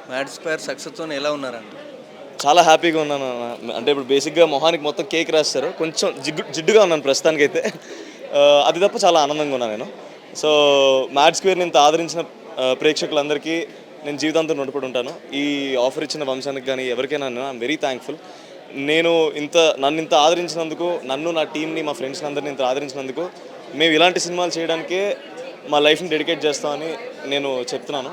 Mad square సక్సెస్‌తో ఎలా ఉన్నారండి? చాలా హ్యాపీగా ఉన్నాను అంటే ఇప్పుడు బేసిక్గా మొహానికి మొత్తం కేక్ రాస్తారు, కొంచెం జిడ్డుగా ఉన్నాను ప్రస్తుతానికైతే. అది తప్ప చాలా ఆనందంగా ఉన్నాను నేను. సో మ్యాడ్ స్క్వేర్ని ఇంత ఆదరించిన ప్రేక్షకులందరికీ నేను జీవితాంతం రుణపడి ఉంటాను. ఈ ఆఫర్ ఇచ్చిన వంశానికి కానీ ఎవరికైనా ఐఎమ్ వెరీ థ్యాంక్ఫుల్. నేను నన్ను ఇంత ఆదరించినందుకు, నన్ను నా టీంని మా ఫ్రెండ్స్ని అందరినీ ఇంత ఆదరించినందుకు, మేము ఇలాంటి సినిమాలు చేయడానికే మా లైఫ్ని డెడికేట్ చేస్తామని నేను చెప్తున్నాను.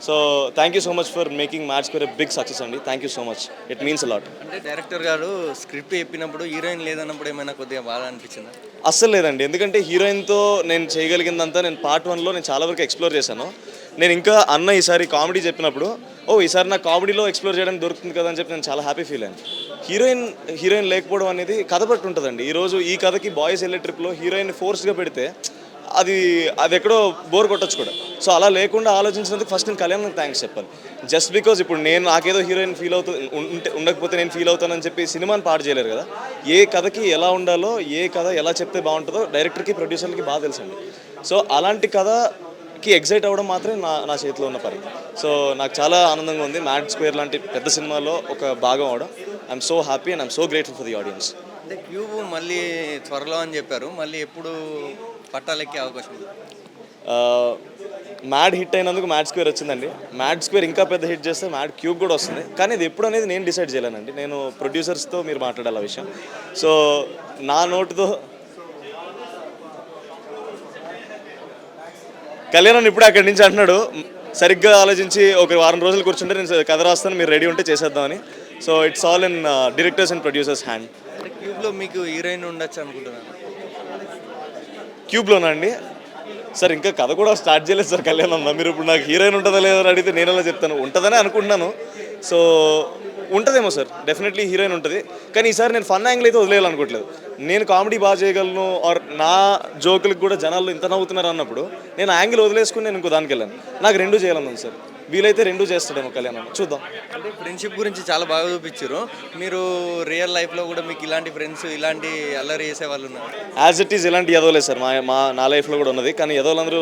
So thank you so much for making Mad Square a big success అండి. Thank you so much, it means a lot. అంటే డైరెక్టర్ గారు స్క్రిప్ట్ చెప్పినప్పుడు హీరోయిన్ లేదన్నప్పుడు ఏమైనా కొద్దిగా బాధ అనిపించిందా? అస్సలు లేదండి, ఎందుకంటే హీరోయిన్తో నేను చేయగలిగిందంతా నేను పార్ట్ 1లో నేను చాలా వరకు ఎక్స్ప్లోర్ చేశాను. నేను ఇంకా అన్న ఈసారి కామెడీ చెప్పినప్పుడు ఈసారి నాకు కామెడీలో ఎక్స్ప్లోర్ చేయడానికి దొరుకుతుంది కదా అని చెప్పి నేను చాలా హ్యాపీ ఫీల్ అయ్యాను. హీరోయిన్ లేకపోవడం అనేది కథ పట్టు ఉంటుందండి. ఈరోజు ఈ కథకి బాయ్స్ వెళ్ళే ట్రిప్లో హీరోయిన్ ఫోర్స్గా పెడితే అది ఎక్కడో బోర్ కొట్టచ్చు కూడా. సో అలా లేకుండా ఆలోచించినందుకు ఫస్ట్ నేను కళ్యాణ్కి థ్యాంక్స్ చెప్పాలి. జస్ట్ బికాజ్ ఇప్పుడు నాకేదో హీరోయిన్ ఫీల్ ఉండకపోతే నేను ఫీల్ అవుతానని చెప్పి సినిమాని పాడు చేయలేరు కదా. ఏ కథకి ఎలా ఉండాలో, ఏ కథ ఎలా చెప్తే బాగుంటుందో డైరెక్టర్కి, ప్రొడ్యూసర్కి బాగా తెలుసండి. సో అలాంటి కథకి ఎగ్జైట్ అవ్వడం మాత్రమే నా చేతిలో ఉన్న పని. సో నాకు చాలా ఆనందంగా ఉంది మ్యాడ్ స్క్వేర్ లాంటి పెద్ద సినిమాలో ఒక భాగం అవడం. I'm so happy and I'm so grateful for the audience. అంటే క్యూబ్ మళ్ళీ త్వరలో అని చెప్పారు, మళ్ళీ ఎప్పుడు పట్టాలెక్కే అవకాశం ఉంది? మ్యాడ్ హిట్ అయినందుకు మ్యాడ్ స్క్వేర్ వచ్చిందండి. మ్యాడ్ స్క్వేర్ ఇంకా పెద్ద హిట్ చేస్తే మ్యాడ్ క్యూబ్ కూడా వస్తుంది. కానీ ఇది ఎప్పుడు అనేది నేను డిసైడ్ చేయలేనండి. నేను ప్రొడ్యూసర్స్తో మీరు మాట్లాడాలి ఆ విషయం. సో నా నోటుతో కళ్యాణ్ ఇప్పుడే అక్కడి నుంచి అంటున్నాడు, సరిగ్గా ఆలోచించి ఒక వారం రోజులు కూర్చుంటే నేను కథ రాస్తాను, మీరు రెడీ ఉంటే చేసేద్దామని. So it's all in directors and producers hand. అంటే క్యూబ్లో మీకు హీరోయిన్ ఉండొచ్చు అనుకుంటున్నాను. క్యూబ్లోనా అండి? సార్ ఇంకా కథ కూడా స్టార్ట్ చేయలేదు సార్ కళ్యాణ్ అన్న. మీరు ఇప్పుడు నాకు హీరోయిన్ ఉంటుందా లేదా అని అడిగితే నేను ఎలా చెప్తాను? ఉంటుందనే అనుకుంటున్నాను. సో ఉంటుందేమో సార్, డెఫినెట్లీ హీరోయిన్ ఉంటుంది. కానీ ఈసారి నేను ఫన్ యాంగిల్ అయితే వదిలేయాలనుకోవట్లేదు. నేను కామెడీ బాగా చేయగలను, ఆర్ నా జోకులకు కూడా జనాల్లో ఇంత నవ్వుతున్నారు అన్నప్పుడు నేను యాంగిల్ వదిలేసుకుని నేను ఇంకో దానికి వెళ్ళాను. నాకు రెండూ చేయాలన్నాను సార్. వీలైతే రెండూ చేస్తాడేమో కళ్యాణ్, చూద్దాం. అంటే ఫ్రెండ్షిప్ గురించి చాలా బాగా చూపించారు. మీరు రియల్ లైఫ్లో కూడా మీకు ఇలాంటి ఫ్రెండ్స్, ఇలాంటి అల్లరి చేసే వాళ్ళు ఉన్నారు? యాజ్ ఇట్ ఈజ్ ఇలాంటి ఎదవలేదు సార్ నా లైఫ్లో కూడా ఉన్నది. కానీ ఎదవలందరూ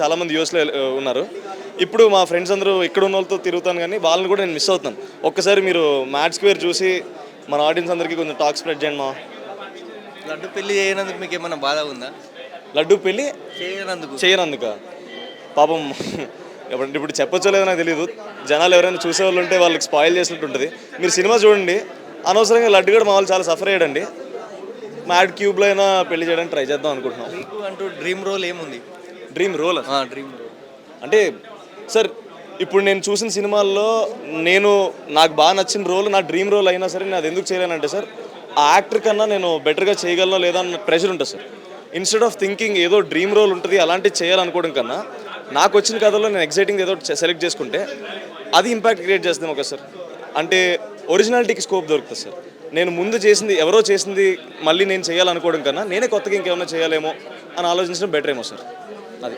చాలామంది యూఎస్లో ఉన్నారు. ఇప్పుడు మా ఫ్రెండ్స్ అందరూ ఇక్కడ ఉన్న వాళ్ళతో తిరుగుతాను, కానీ వాళ్ళని కూడా నేను మిస్ అవుతున్నాను. ఒక్కసారి మీరు మ్యాడ్ స్క్వేర్ చూసి మన ఆడియన్స్ అందరికీ కొంచెం టాక్ స్ప్రెడ్ చేయండి. మా లడ్డు పెళ్లి చేయనందుకు మీకు ఏమైనా బాధ ఉందా? లడ్డు పెళ్ళి చేయనందుక పాపం ఇప్పుడు చెప్పొచ్చో లేదో నాకు తెలియదు. జనాలు ఎవరైనా చూసేవాళ్ళు ఉంటే వాళ్ళకి స్పాయిల్ చేసినట్టు ఉంటుంది. మీరు సినిమా చూడండి, అనవసరంగా లడ్డు కూడా మా వాళ్ళు చాలా సఫర్ అయ్యాడండి. మ్యాడ్ క్యూబ్లో అయినా పెళ్లి చేయడానికి ట్రై చేద్దాం అనుకుంటున్నాం. మీకు అంటూ డ్రీమ్ రోల్ ఏముంది? డ్రీమ్ రోల్ డ్రీమ్ రోల్ అంటే సార్, ఇప్పుడు నేను చూసిన సినిమాల్లో నాకు బాగా నచ్చిన రోల్ నా డ్రీమ్ రోల్ అయినా సరే నేను అది ఎందుకు చేయలేనంటే సార్, ఆ యాక్టర్ కన్నా నేను బెటర్గా చేయగలనో లేదా అన్న ప్రెషర్ ఉంటుంది సార్. ఇన్స్టెడ్ ఆఫ్ థింకింగ్ ఏదో డ్రీమ్ రోల్ ఉంటుంది అలాంటివి చేయాలనుకోవడం కన్నా, నాకు వచ్చిన కథలో నేను ఎగ్జైటింగ్ ఏదో సెలెక్ట్ చేసుకుంటే అది ఇంపాక్ట్ క్రియేట్ చేస్తుంది ఒక సార్. అంటే ఒరిజినాలిటీకి స్కోప్ దొరుకుతుంది సార్. నేను ముందు చేసింది ఎవరో చేసింది మళ్ళీ నేను చేయాలనుకోవడం కన్నా నేనే కొత్తగా ఇంకేమైనా చేయాలేమో అని ఆలోచించడం బెటర్ ఏమో సార్. అది